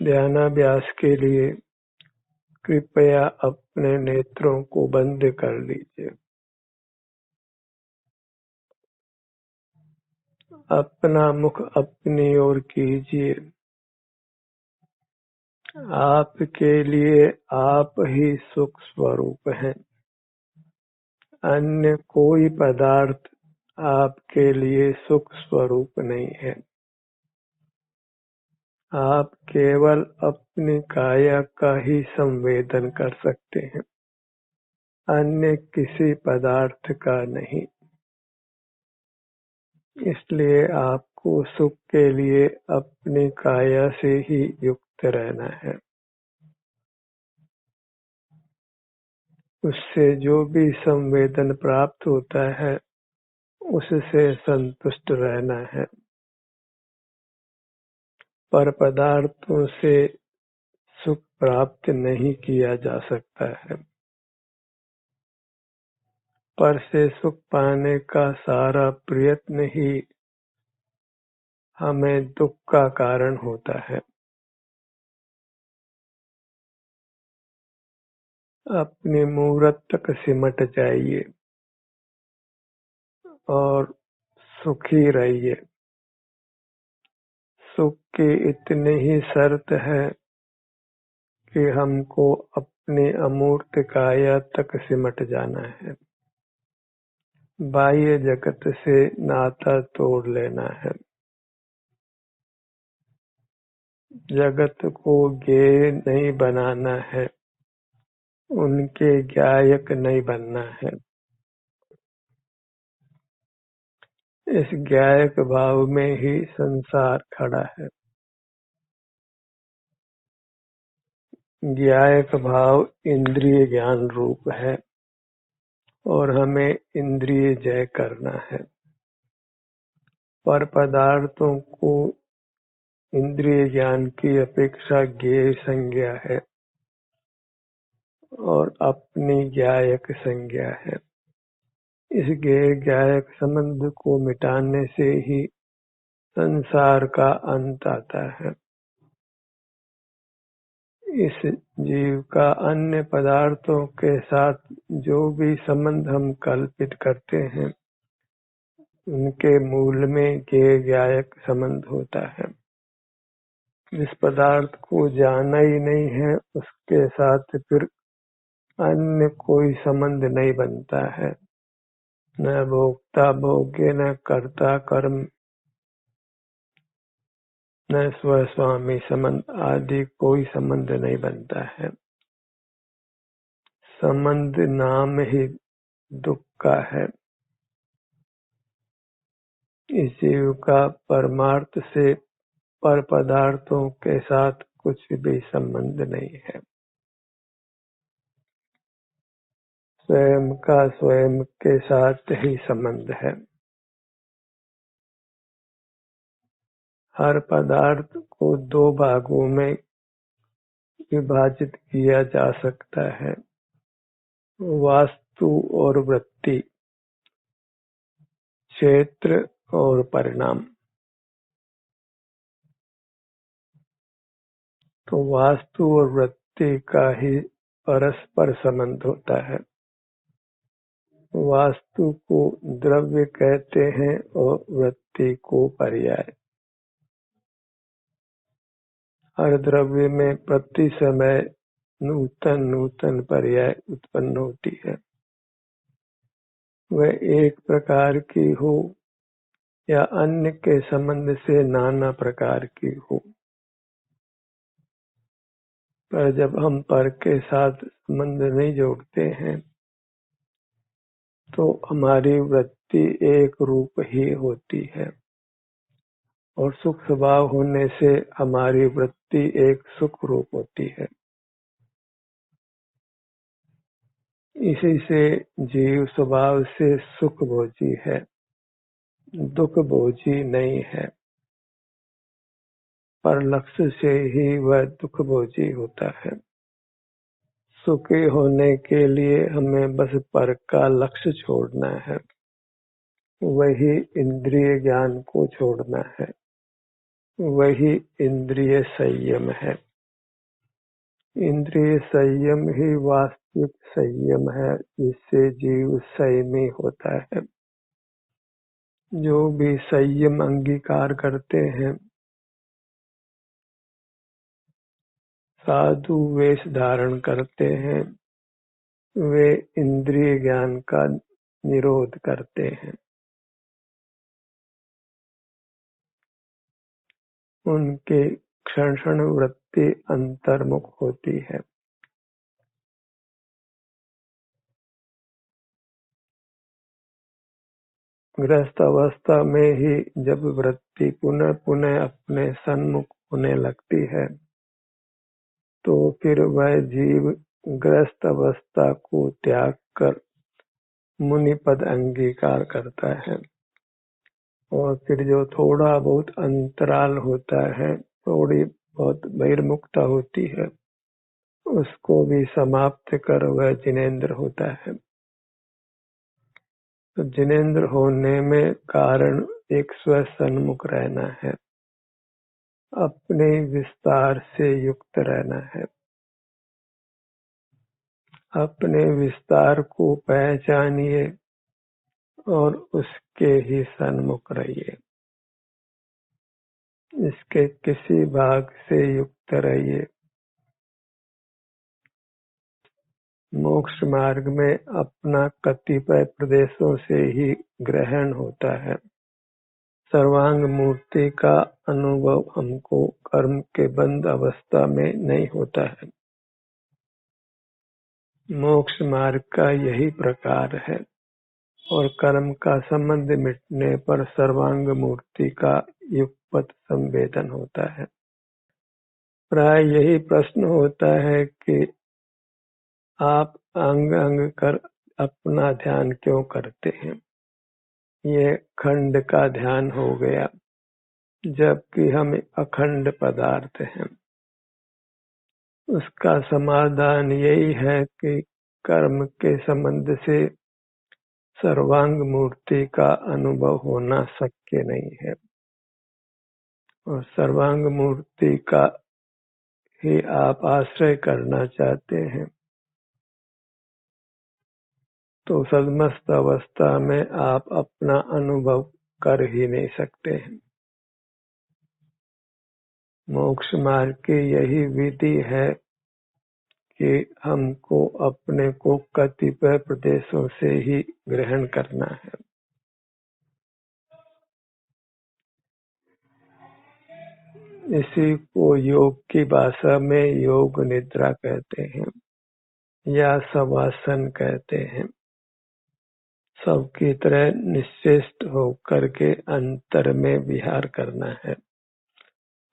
ध्यानाभ्यास के लिए कृपया अपने नेत्रों को बंद कर लीजिए। अपना मुख अपनी ओर कीजिए। आपके लिए आप ही सुख स्वरूप हैं। अन्य कोई पदार्थ आपके लिए सुख स्वरूप नहीं है। आप केवल अपनी काया का ही संवेदन कर सकते हैं, अन्य किसी पदार्थ का नहीं। इसलिए आपको सुख के लिए अपनी काया से ही युक्त रहना है। उससे जो भी संवेदन प्राप्त होता है उससे संतुष्ट रहना है। पर पदार्थों से सुख प्राप्त नहीं किया जा सकता है। पर से सुख पाने का सारा प्रयत्न ही हमें दुख का कारण होता है। अपनी मूरत तक सिमट जाइए और सुखी रहिए। सुख की इतनी ही शर्त है कि हमको अपनी अमूर्त काया तक सिमट जाना है। बाह्य जगत से नाता तोड़ लेना है। जगत को ज्ञेय नहीं बनाना है, उनके ज्ञायक नहीं बनना है। इस ज्ञायक भाव में ही संसार खड़ा है। ज्ञायक भाव इंद्रिय ज्ञान रूप है और हमें इंद्रिय जय करना है। पर पदार्थों को इंद्रिय ज्ञान की अपेक्षा ज्ञेय संज्ञा है और अपनी ज्ञायक संज्ञा है। इस ज्ञायक संबंध को मिटाने से ही संसार का अंत आता है। इस जीव का अन्य पदार्थों के साथ जो भी संबंध हम कल्पित करते हैं उनके मूल में ज्ञायक संबंध होता है। जिस पदार्थ को जाना ही नहीं है उसके साथ फिर अन्य कोई संबंध नहीं बनता है। न भोक्ता भोग्य, न कर्ता कर्म, न स्वस्वामी संबंध आदि कोई संबंध नहीं बनता है। संबंध नाम ही दुख का है। इस जीव का परमार्थ से पर पदार्थों के साथ कुछ भी संबंध नहीं है। स्वयं का स्वयं के साथ ही संबंध है। हर पदार्थ को दो भागों में विभाजित किया जा सकता है, वास्तु और वृत्ति, क्षेत्र और परिणाम। तो वास्तु और वृत्ति का ही परस्पर संबंध होता है। वास्तु को द्रव्य कहते हैं और वृत्ति को पर्याय। हर द्रव्य में प्रति समय नूतन नूतन पर्याय उत्पन्न होती है। वह एक प्रकार की हो या अन्य के संबंध से नाना प्रकार की हो, पर जब हम पर के साथ संबंध नहीं जोड़ते हैं तो हमारी वृत्ति एक रूप ही होती है और सुख स्वभाव होने से हमारी वृत्ति एक सुख रूप होती है। इसी से जीव स्वभाव से सुख भोजी है, दुख भोजी नहीं है। पर लक्ष्य से ही वह दुख भोजी होता है। सुखी होने के लिए हमें बस पर का लक्ष्य छोड़ना है, वही इंद्रिय ज्ञान को छोड़ना है, वही इंद्रिय संयम है। इंद्रिय संयम ही वास्तविक संयम है, जिससे जीव संयमी होता है। जो भी संयम अंगीकार करते हैं, साधु वेश धारण करते हैं, वे इंद्रिय ज्ञान का निरोध करते हैं। उनकी क्षण क्षण वृत्ति अंतर्मुख होती है। गृहस्थ अवस्था में ही जब वृत्ति पुनः पुनः अपने सन्मुख होने लगती है, तो फिर वह जीव गृहस्थ अवस्था को त्याग कर मुनि पद अंगीकार करता है। और फिर जो थोड़ा बहुत अंतराल होता है, थोड़ी बहुत बहिर्मुखता होती है, उसको भी समाप्त कर वह जिनेंद्र होता है। तो जिनेंद्र होने में कारण एक स्व सन्मुख रहना है, अपने विस्तार से युक्त रहना है। अपने विस्तार को पहचानिए और उसके ही सन्मुख रहिए। इसके किसी भाग से युक्त रहिए। मोक्ष मार्ग में अपना कतिपय प्रदेशों से ही ग्रहण होता है। सर्वांग मूर्ति का अनुभव हमको कर्म के बंद अवस्था में नहीं होता है। मोक्ष मार्ग का यही प्रकार है, और कर्म का संबंध मिटने पर सर्वांग मूर्ति का युगपत संवेदन होता है। प्राय यही प्रश्न होता है कि आप अंग अंग कर अपना ध्यान क्यों करते हैं? ये खंड का ध्यान हो गया, जबकि हम अखंड पदार्थ हैं। उसका समाधान यही है कि कर्म के संबंध से सर्वांग मूर्ति का अनुभव होना शक्य नहीं है, और सर्वांग मूर्ति का ही आप आश्रय करना चाहते हैं, तो सदमस्त अवस्था में आप अपना अनुभव कर ही नहीं सकते हैं। मोक्ष मार्ग की यही विधि है कि हमको अपने को कतिपय प्रदेशों से ही ग्रहण करना है। इसी को योग की भाषा में योग निद्रा कहते हैं या शवासन कहते हैं। सबकी तरह निश्चेष्ट होकर के अंतर में विहार करना है,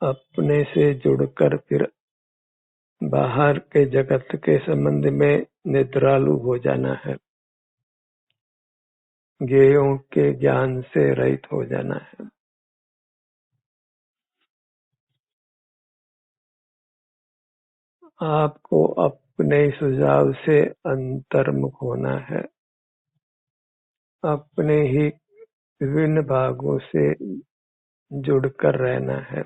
अपने से जुड़कर फिर बाहर के जगत के संबंध में निद्रालु हो जाना है, ज्ञेयों के ज्ञान से रहित हो जाना है। आपको अपने सुझाव से अंतर्मुख होना है, अपने ही विभिन्न भागों से जुड़कर रहना है,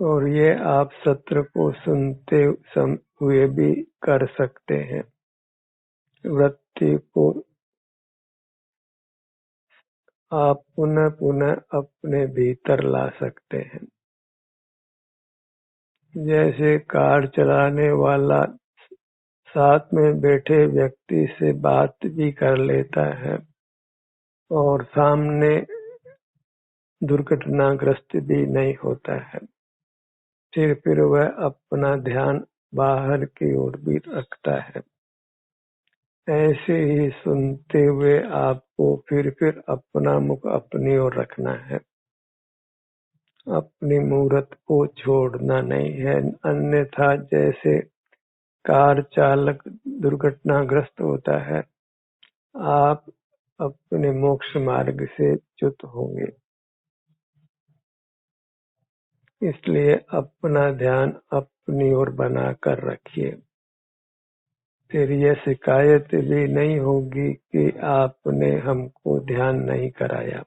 और ये आप सत्र को सुनते हुए भी कर सकते हैं। वृत्ति को आप पुनः पुनः अपने भीतर ला सकते हैं। जैसे कार चलाने वाला साथ में बैठे व्यक्ति से बात भी कर लेता है और सामने दुर्घटनाग्रस्त भी नहीं होता है, फिर वह अपना ध्यान बाहर की ओर भी रखता है। ऐसे ही सुनते हुए आपको फिर अपना मुख अपनी ओर रखना है, अपनी मूरत को छोड़ना नहीं है। अन्यथा जैसे कार चालक दुर्घटनाग्रस्त होता है, आप अपने मोक्ष मार्ग से च्युत होंगे। इसलिए अपना ध्यान अपनी ओर बनाकर रखिए। फिर यह शिकायत भी नहीं होगी कि आपने हमको ध्यान नहीं कराया।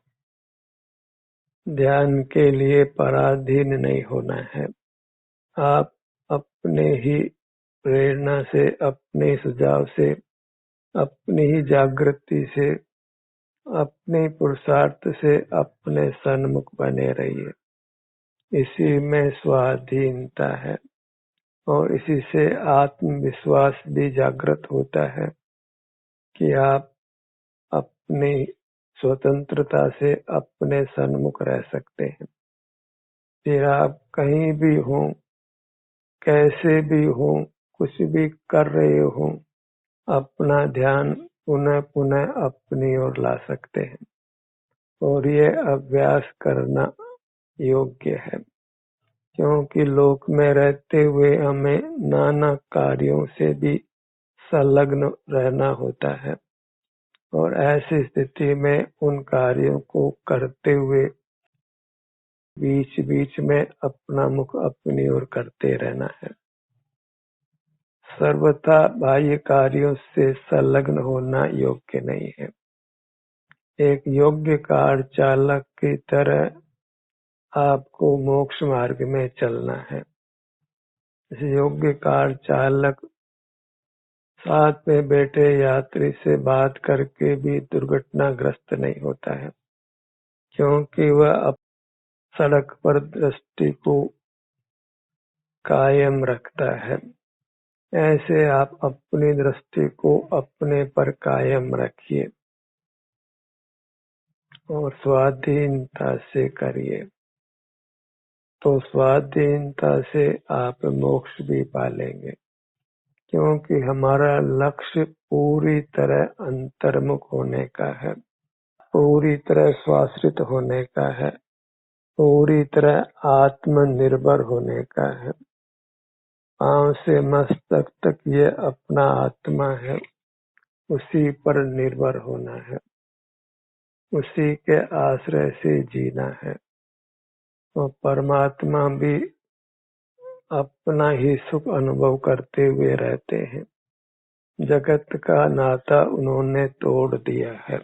ध्यान के लिए पराधीन नहीं होना है। आप अपने ही प्रेरणा से, अपने सुझाव से, अपनी ही जागृति से, अपने पुरुषार्थ से अपने सन्मुख बने रहिए। इसी में स्वाधीनता है और इसी से आत्मविश्वास भी जागृत होता है कि आप अपनी स्वतंत्रता से अपने सन्मुख रह सकते हैं। फिर आप कहीं भी हो, कैसे भी हो, कुछ भी कर रहे हो, अपना ध्यान पुनः पुनः अपनी ओर ला सकते हैं और ये अभ्यास करना योग्य है, क्योंकि लोक में रहते हुए हमें नाना कार्यों से भी संलग्न रहना होता है और ऐसी स्थिति में उन कार्यों को करते हुए बीच बीच में अपना मुख अपनी ओर करते रहना है। सर्वथा बाह्य कार्यों से संलग्न होना योग्य नहीं है। एक योग्य कार चालक की तरह आपको मोक्ष मार्ग में चलना है। इस योग्य कार चालक साथ में बैठे यात्री से बात करके भी दुर्घटनाग्रस्त नहीं होता है, क्योंकि वह सड़क पर दृष्टि को कायम रखता है। ऐसे आप अपनी दृष्टि को अपने पर कायम रखिए और स्वाधीनता से करिए, तो स्वाधीनता से आप मोक्ष भी पालेंगे, क्योंकि हमारा लक्ष्य पूरी तरह अंतर्मुख होने का है, पूरी तरह स्वाश्रित होने का है, पूरी तरह आत्मनिर्भर होने का है। पांव से मस्तक तक ये अपना आत्मा है, उसी पर निर्भर होना है, उसी के आश्रय से जीना है। और परमात्मा भी अपना ही सुख अनुभव करते हुए रहते हैं। जगत का नाता उन्होंने तोड़ दिया है।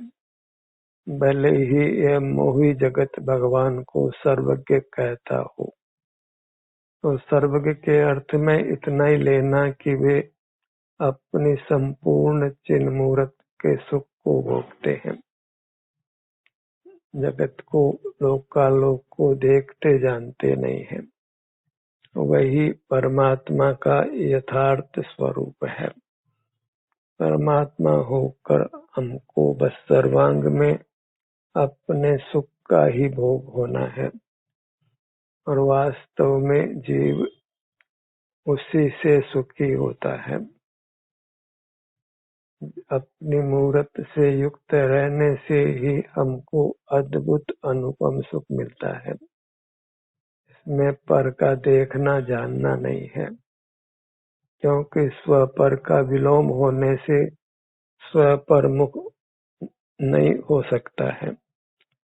भले ही यह मोही जगत भगवान को सर्वज्ञ कहता हो, तो सर्वज्ञ के अर्थ में इतना ही लेना कि वे अपनी संपूर्ण चिन्मूर्त के सुख को भोगते हैं। जगत को, लोकालोक को देखते जानते नहीं है। वही परमात्मा का यथार्थ स्वरूप है। परमात्मा होकर हमको बस सर्वांग में अपने सुख का ही भोग होना है और वास्तव में जीव उसी से सुखी होता है। अपनी मूर्त से युक्त रहने से ही हमको अद्भुत अनुपम सुख मिलता है। इसमें पर का देखना जानना नहीं है, क्योंकि स्व पर का विलोम होने से स्व पर मुख नहीं हो सकता है,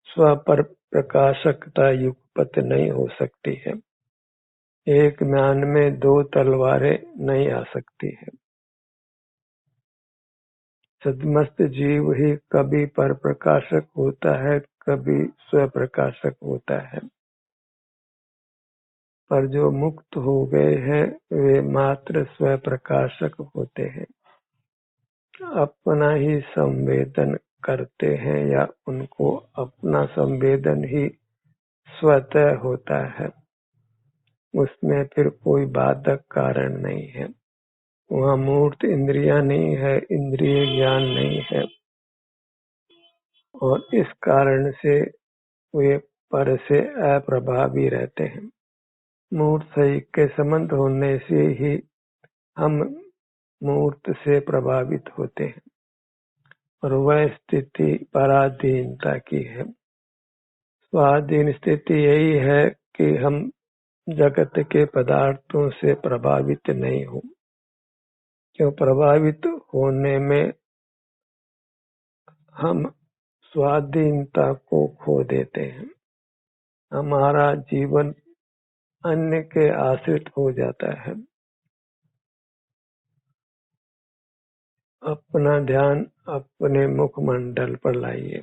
स्व पर प्रकाशकता युगपत नहीं हो सकती है, एक म्यान में दो तलवारें नहीं आ सकती है। सदमस्त जीव ही कभी पर प्रकाशक होता है, कभी स्व प्रकाशक होता है। पर जो मुक्त हो गए हैं वे मात्र स्व प्रकाशक होते हैं, अपना ही संवेदन करते हैं या उनको अपना संवेदन ही स्वतः होता है। उसमें फिर कोई बाधक कारण नहीं है। वहाँ मूर्त इंद्रियां नहीं है, इंद्रिय ज्ञान नहीं है और इस कारण से वे पर से अप्रभावी रहते हैं। मूर्त सही के संबंध होने से ही हम मूर्त से प्रभावित होते हैं और वह स्थिति पराधीनता की है। स्वाधीन स्थिति यही है कि हम जगत के पदार्थों से प्रभावित नहीं हो, क्यों प्रभावित होने में हम स्वाधीनता को खो देते हैं। हमारा जीवन अन्य के आश्रित हो जाता है। अपना ध्यान अपने मुखमंडल पर लाइए।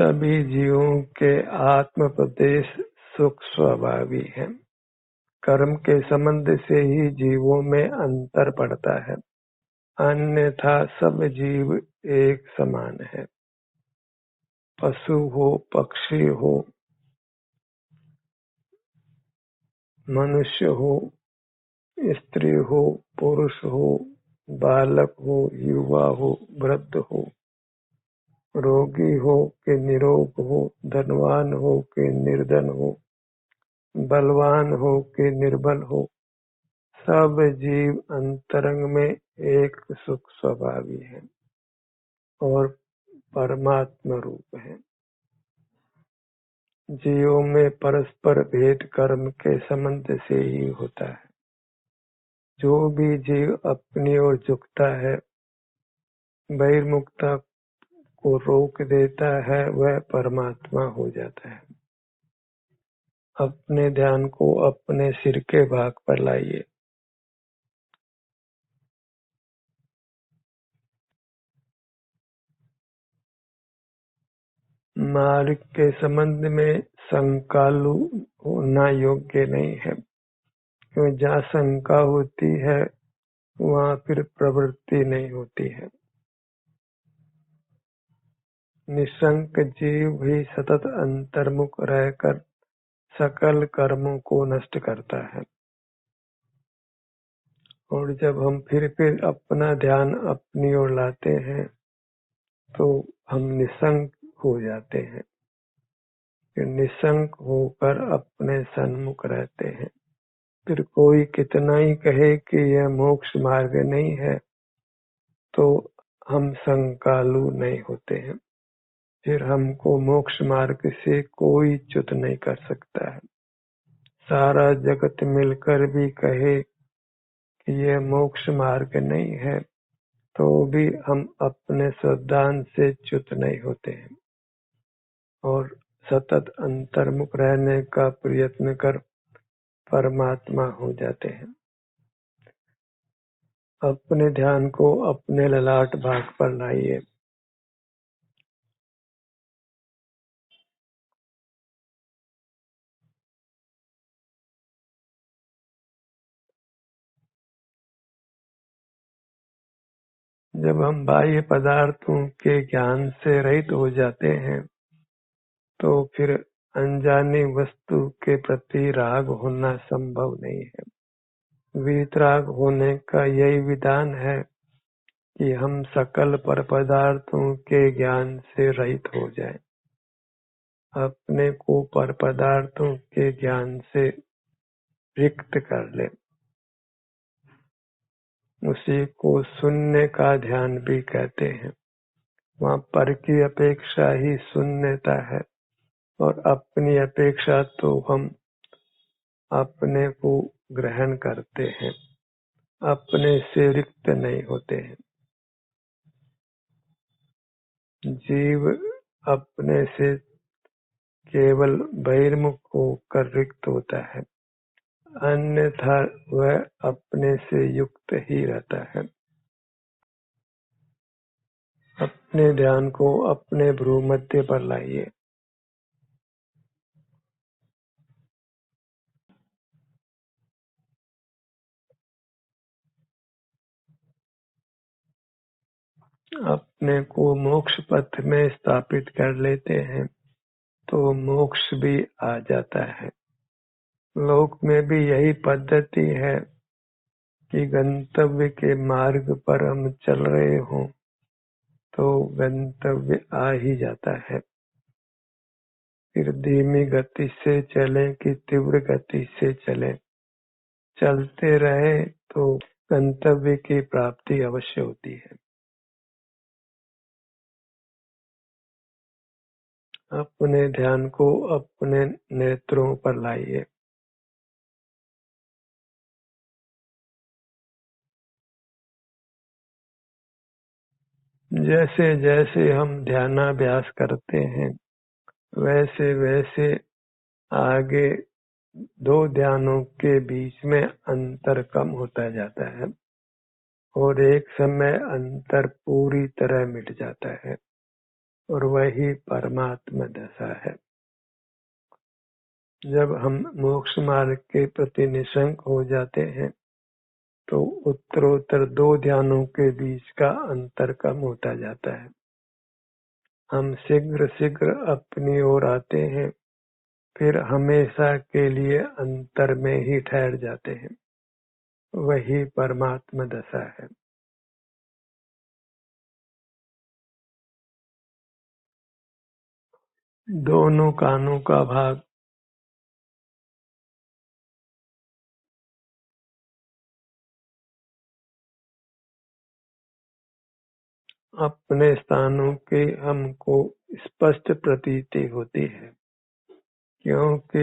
सभी जीवों के आत्म प्रदेश सुख स्वभावी है। कर्म के संबंध से ही जीवों में अंतर पड़ता है, अन्यथा सब जीव एक समान है। पशु हो, पक्षी हो, मनुष्य हो, स्त्री हो, पुरुष हो, बालक हो, युवा हो, वृद्ध हो, रोगी हो कि निरोग हो, धनवान हो कि निर्धन हो, बलवान हो कि निर्बल हो, सब जीव अंतरंग में एक सुख स्वभावी है और परमात्मा रूप है। जीवों में परस्पर भेद कर्म के संबंध से ही होता है। जो भी जीव अपनी ओर झुकता है, बहिर्मुखता को रोक देता है, वह परमात्मा हो जाता है। अपने ध्यान को अपने सिर के भाग पर लाइए। मार्ग के संबंध में शंकालु होना योग्य नहीं है, क्योंकि जहाँ शंका होती है वहाँ फिर प्रवृत्ति नहीं होती है। निशंक जीव भी सतत अंतर्मुख रहकर सकल कर्मों को नष्ट करता है, और जब हम फिर अपना ध्यान अपनी ओर लाते हैं तो हम निशंक हो जाते हैं। निशंक होकर अपने सन्मुख रहते हैं। फिर कोई कितना ही कहे कि यह मोक्ष मार्ग नहीं है, तो हम शंकालु नहीं होते हैं। फिर हमको मोक्ष मार्ग से कोई च्युत नहीं कर सकता है। सारा जगत मिलकर भी कहे कि यह मोक्ष मार्ग नहीं है, तो भी हम अपने सिद्धांत से च्युत नहीं होते हैं और सतत अंतर्मुख रहने का प्रयत्न कर परमात्मा हो जाते हैं। अपने ध्यान को अपने ललाट भाग पर लाइए। जब हम बाह्य पदार्थों के ज्ञान से रहित हो जाते हैं, तो फिर अनजानी वस्तु के प्रति राग होना संभव नहीं है। वीतराग होने का यही विधान है कि हम सकल पर पदार्थों के ज्ञान से रहित हो जाएं, अपने को पर पदार्थों के ज्ञान से रिक्त कर लें। उसी को शून्य का ध्यान भी कहते हैं। वहाँ पर की अपेक्षा ही शून्यता है, और अपनी अपेक्षा तो हम अपने को ग्रहण करते हैं, अपने से रिक्त नहीं होते हैं। जीव अपने से केवल बहिर्मुख होकर रिक्त होता है, अन्यथा वह अपने से युक्त ही रहता है। अपने ध्यान को अपने भ्रू मध्य पर लाइए। अपने को मोक्ष पथ में स्थापित कर लेते हैं तो मोक्ष भी आ जाता है। लोक में भी यही पद्धति है कि गंतव्य के मार्ग पर हम चल रहे हों तो गंतव्य आ ही जाता है। फिर धीमी गति से चलें कि तीव्र गति से चलें, चलते रहे तो गंतव्य की प्राप्ति अवश्य होती है। अपने ध्यान को अपने नेत्रों पर लाइए। जैसे जैसे हम ध्यानाभ्यास करते हैं, वैसे वैसे आगे दो ध्यानों के बीच में अंतर कम होता जाता है और एक समय अंतर पूरी तरह मिट जाता है और वही परमात्मा दशा है। जब हम मोक्ष मार्ग के प्रति निशंक हो जाते हैं तो उत्तरोत्तर दो ध्यानों के बीच का अंतर कम होता जाता है। हम शीघ्र शीघ्र अपनी ओर आते हैं, फिर हमेशा के लिए अंतर में ही ठहर जाते हैं। वही परमात्मा दशा है। दोनों कानों का भाग अपने स्थानों की हमको स्पष्ट प्रतीति होती है, क्योंकि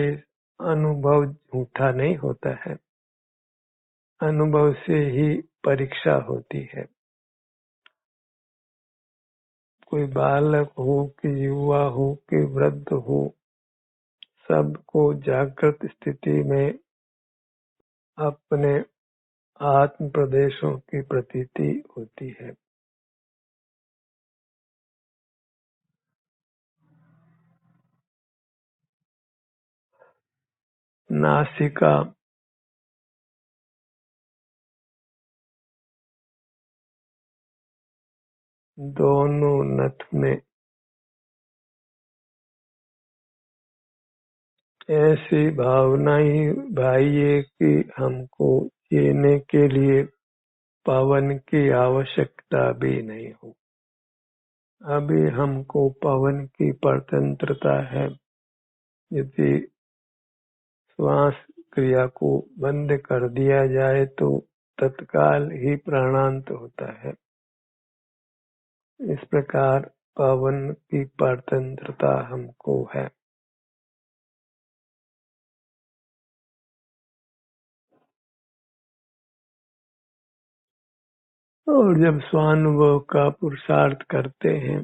अनुभव झूठा नहीं होता है। अनुभव से ही परीक्षा होती है। कोई बालक हो कि युवा हो कि वृद्ध हो, सबको जागृत स्थिति में अपने आत्म प्रदेशों की प्रतीति होती है। नासिका दोनों नथ में ऐसी भावना ही भाइये कि हमको जीने के लिए पवन की आवश्यकता भी नहीं हो। अभी हमको पवन की परतंत्रता है। यदि श्वास क्रिया को बंद कर दिया जाए तो तत्काल ही प्राणांत होता है। इस प्रकार पवन की परतंत्रता हमको है। और जब स्वानुभव का पुरुषार्थ करते हैं,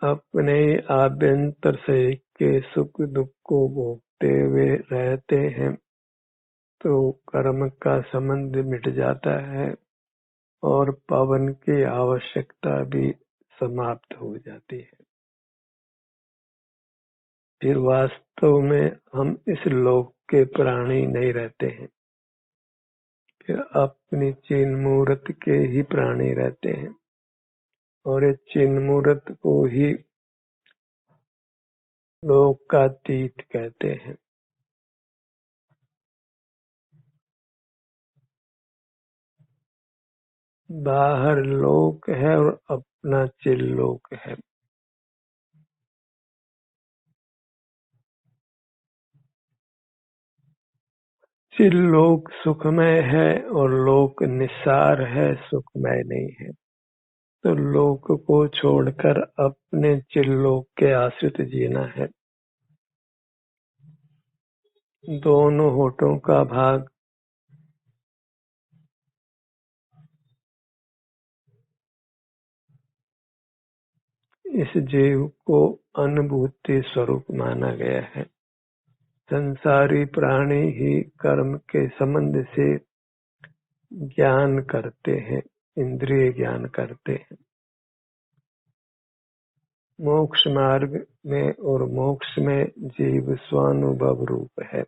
अपने आभ्यंतर से के सुख दुख को भोगते हुए रहते हैं, तो कर्म का संबंध मिट जाता है और पवन की आवश्यकता भी समाप्त हो जाती है। फिर वास्तव में हम इस लोक के प्राणी नहीं रहते हैं, फिर अपनी चिन्ह मूर्त के ही प्राणी रहते हैं। और इस चिन्ह मूर्त को ही लोकातीत कहते हैं। बाहर लोक है और अपना चिल लोक है। चिल लोक सुखमय है और लोक निस्सार है, सुखमय नहीं है। तो लोक को छोड़कर अपने चिल लोक के आश्रित जीना है। दोनों होठों का भाग इस जीव को अनुभूति स्वरूप माना गया है। संसारी प्राणी ही कर्म के संबंध से ज्ञान करते हैं, इंद्रिय ज्ञान करते हैं। मोक्ष मार्ग में और मोक्ष में जीव स्वानुभव रूप है,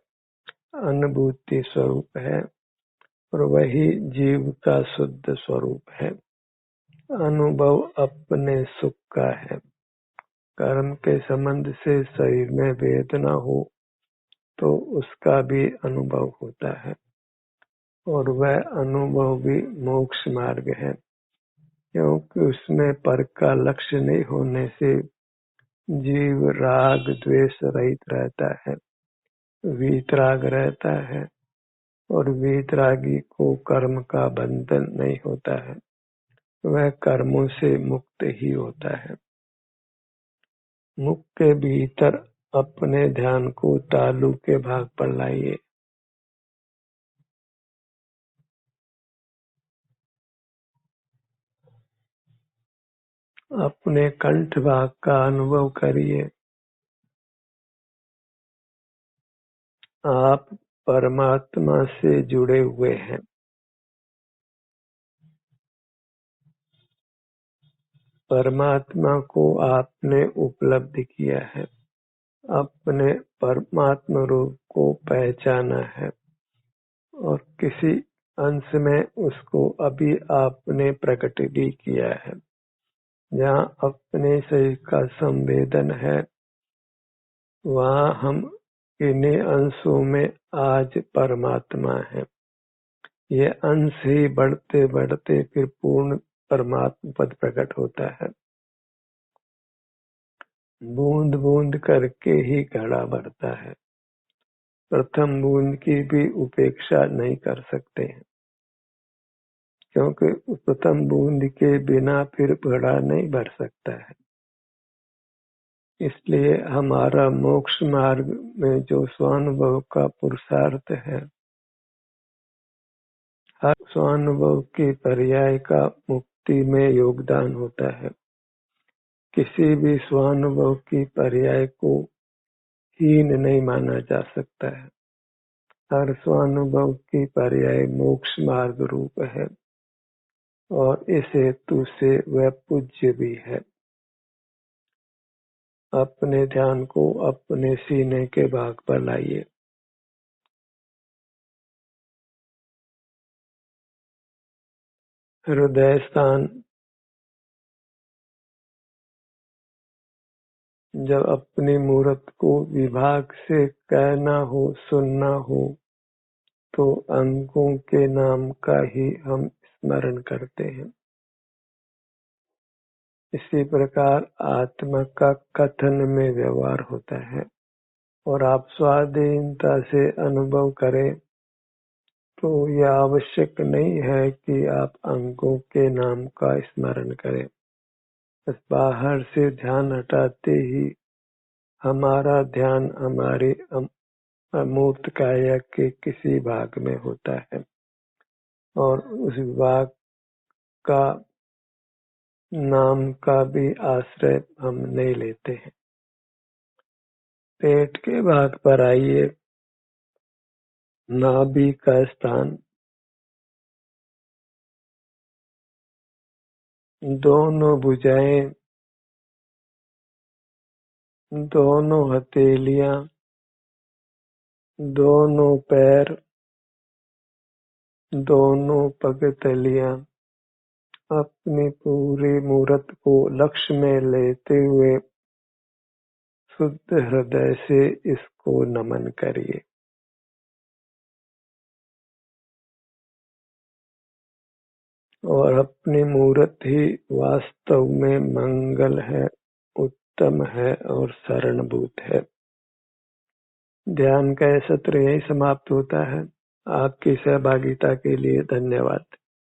अनुभूति स्वरूप है और वही जीव का शुद्ध स्वरूप है। अनुभव अपने सुख का है। कर्म के संबंध से शरीर में वेदना हो तो उसका भी अनुभव होता है और वह अनुभव भी मोक्ष मार्ग है, क्योंकि उसमें पर का लक्ष्य नहीं होने से जीव राग द्वेष रहित रहता है, वीतराग रहता है और वीतरागी को कर्म का बंधन नहीं होता है। वह कर्मों से मुक्त ही होता है। मुख के भीतर अपने ध्यान को तालु के भाग पर लाइए। अपने कंठ भाग का अनुभव करिए। आप परमात्मा से जुड़े हुए हैं। परमात्मा को आपने उपलब्धि किया है, अपने परमात्मा रूप को पहचाना है और किसी अंश में उसको अभी आपने प्रकट भी किया है। जहाँ अपने शरीर का संवेदन है, वहाँ हम इन्हीं अंशों में आज परमात्मा है। ये अंश ही बढ़ते बढ़ते फिर पूर्ण परमात्मा पद प्रकट होता है। बूंद बूंद करके ही घड़ा भरता है। प्रथम बूंद की भी उपेक्षा नहीं कर सकते हैं, क्योंकि प्रथम बूंद के बिना फिर घड़ा नहीं भर सकता है। इसलिए हमारा मोक्ष मार्ग में जो स्वानुभव का पुरुषार्थ है, हर स्वानुभव के पर्याय का मुक्ति में योगदान होता है। किसी भी स्वानुभव की पर्याय को हीन नहीं माना जा सकता है। हर स्वानुभव की पर्याय मोक्ष मार्ग रूप है और इस हेतु से वह पूज्य भी है। अपने ध्यान को अपने सीने के भाग पर लाइए। हृदय स्थान जब अपनी मूर्त को विभाग से कहना हो, सुनना हो, तो अंगों के नाम का ही हम स्मरण करते हैं। इसी प्रकार आत्मा का कथन में व्यवहार होता है और आप स्वाधीनता से अनुभव करें तो यह आवश्यक नहीं है कि आप अंगों के नाम का स्मरण करें। बस बाहर से ध्यान हटाते ही हमारा ध्यान हमारे अमूर्त काया के किसी भाग में होता है और उस भाग का नाम का भी आश्रय हम नहीं लेते हैं। पेट के भाग पर आइए। नाभि का स्थान, दोनों भुजाएं, दोनों हथेलियां, दोनों पैर, दोनों पगतलियां अपनी पूरी मूर्त को लक्ष्य में लेते हुए शुद्ध हृदय से इसको नमन करिए। और अपनी मूर्त ही वास्तव में मंगल है, उत्तम है और शरणभूत है। ध्यान का सत्र यही समाप्त होता है। आपकी सहभागिता के लिए धन्यवाद।